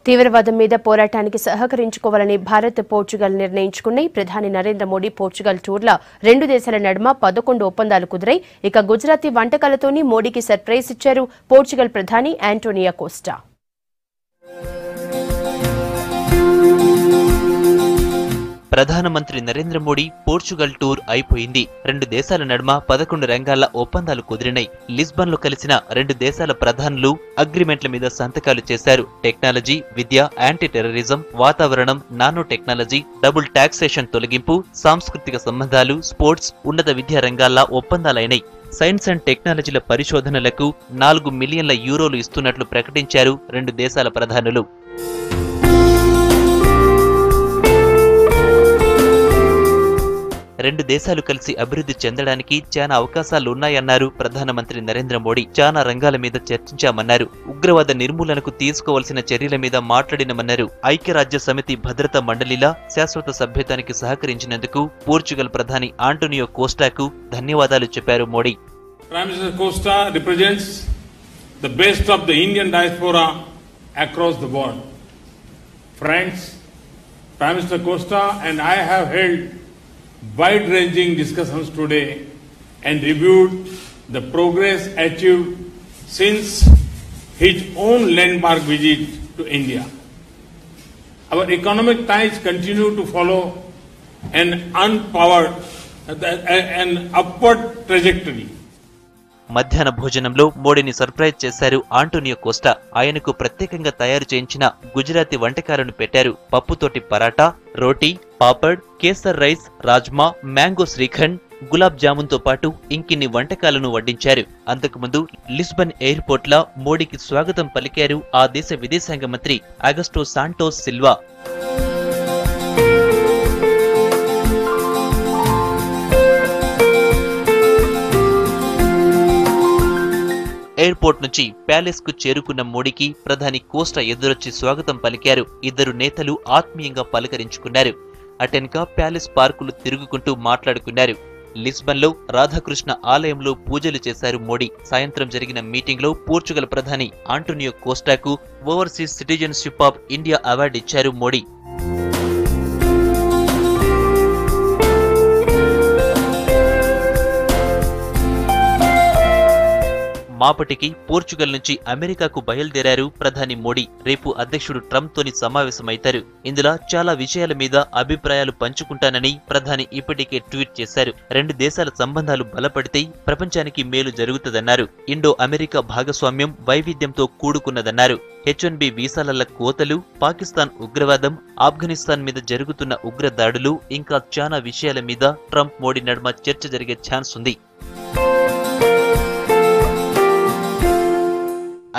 తీవ్రవాదం మీద పోరాటానికి సహకరించుకోవాలని భారత్ పోర్చుగల్ నిర్ణయించుకున్నాయి. ప్రధాని నరేంద్ర మోడీ పోర్చుగల్ టూర్లో రెండు దేశాల నడుమ 11 ఒప్పందాలు కుదిరాయి. ఇక గుజరాతీ వంటకాలతోని మోడీకి సర్ప్రైజ్ ఇచ్చారు పోర్చుగల్ ప్రధాని ఆంటోనియో కోస్టా. ప్రధానమంత్రి నరేంద్ర మోడీ పోర్చుగల్ టూర్ అయిపోయింది. రెండు దేశాల నడుమ 11 రంగాల ఒప్పందాలు కుదిరినాయి. లిస్బన్ లో కలిసిన రెండు దేశాల ప్రధానులు అగ్రిమెంట్ల మీద సంతకాలు చేశారు. టెక్నాలజీ, విద్య, యాంటీ టెర్రరిజం, వాతావరణం, నానో టెక్నాలజీ, డబుల్ టాక్సేషన్ తొలగింపు, సాంస్కృతిక సంబంధాలు, స్పోర్ట్స్, ఉన్నత విద్యా రంగాల్లో ఒప్పందాలైనాయి. సైన్స్ అండ్ టెక్నాలజీల పరిశోధనలకు 4 మిలియన్ల యూరోలు ఇస్తున్నట్లు ప్రకటించారు రెండు దేశాల ప్రధానులు. రెండు దేశాలు కలిసి అభివృద్ధి చెందడానికి చాలా అవకాశాలున్నాయన్నారు ప్రధానమంత్రి నరేంద్ర మోడీ. చాలా రంగాల మీద చర్చించామన్నారు. ఉగ్రవాద నిర్మూలనకు తీసుకోవాల్సిన చర్యల మీద మాట్లాడినమన్నారు. ఐక్యరాజ్య సమితి భద్రతా మండలిలా శాశ్వత సభ్యత్వానికి సహకరించినందుకు పోర్చుగల్ ప్రధాని ఆంటోనియో కోస్టాకు ధన్యవాదాలు చెప్పారు Modi. Prime Minister Costa represents the best of the Indian diaspora across the world. Friends, Prime Minister Costa and I have held wide-ranging discussions today and reviewed the progress achieved since his own landmark visit to India. Our economic ties continue to follow an upward trajectory. మధ్యాహ్న భోజనంలో మోడీని surprise చేశారు Antonio Costa. ఆయనకు ప్రత్యేకంగా తయారు చేయించిన గుజరాతీ వంటకాలను పెట్టారు. పప్పుతోటి పరాటా, రోటీ, పాపడ్, కేసర్ రైస్, రాజ్మా, మ్యాంగో శ్రీఖండ్, గులాబ్ జామున్ తో పాటు ఇంకిన్ని వంటకాలను వడ్డించారు. అంతకుముందు లిస్బన్ ఎయిర్పోర్ట్ లో మోడీకి స్వాగతం పలికారు ఆ దేశ విదేశాంగ మంత్రి అగస్టో సాంటోస్ సిల్వా. ఎయిర్పోర్ట్ నుంచి ప్యాలెస్ కు చేరుకున్న మోడీకి ప్రధాని కోస్టా ఎదురొచ్చి స్వాగతం పలికారు. ఇద్దరు నేతలు ఆత్మీయంగా పలకరించుకున్నారు. అటెన్కా ప్యాలెస్ పార్కులు తిరుగుకుంటూ మాట్లాడుకున్నారు. లిస్బన్ లో రాధాకృష్ణ ఆలయంలో పూజలు చేశారు మోడీ. సాయంత్రం జరిగిన మీటింగ్ లో పోర్చుగల్ ప్రధాని ఆంటోనియో కోస్టాకు overseas citizenship of India award ఇచ్చారు మోడీ. మాపటికి పోర్చుగల్ నుంచి అమెరికాకు బయలుదేరారు ప్రధాని మోడీ. రేపు అధ్యక్షుడు ట్రంప్ తోని సమావేశమైతారు. ఇందులో చాలా విషయాల మీద అభిప్రాయాలు పంచుకుంటానని ప్రధాని ఇప్పటికే ట్వీట్ చేశారు. రెండు దేశాల సంబంధాలు బలపడితే ప్రపంచానికి మేలు జరుగుతుందన్నారు. ఇండో అమెరికా భాగస్వామ్యం వైవిధ్యంతో కూడుకున్నదన్నారు. H-1B వీసాల కోతలు, పాకిస్తాన్ ఉగ్రవాదం, ఆఫ్ఘనిస్తాన్ మీద జరుగుతున్న ఉగ్ర దాడులు, ఇంకా చాలా విషయాల మీద ట్రంప్ మోడీ నడుమ చర్చ జరిగే ఛాన్స్ ఉంది.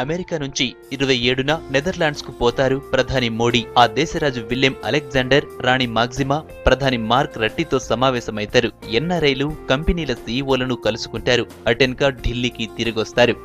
అమెరికా నుంచి 27న నెదర్లాండ్స్ కు పోతారు ప్రధాని మోడీ. ఆ దేశరాజు విలియం అలెగ్జాండర్, రాణి మాగ్జిమా, ప్రధాని మార్క్ రట్టితో సమావేశమైతారు. NRIలు, కంపెనీల CEOలను కలుసుకుంటారు. అటెన్కా ఢిల్లీకి తిరిగొస్తారు.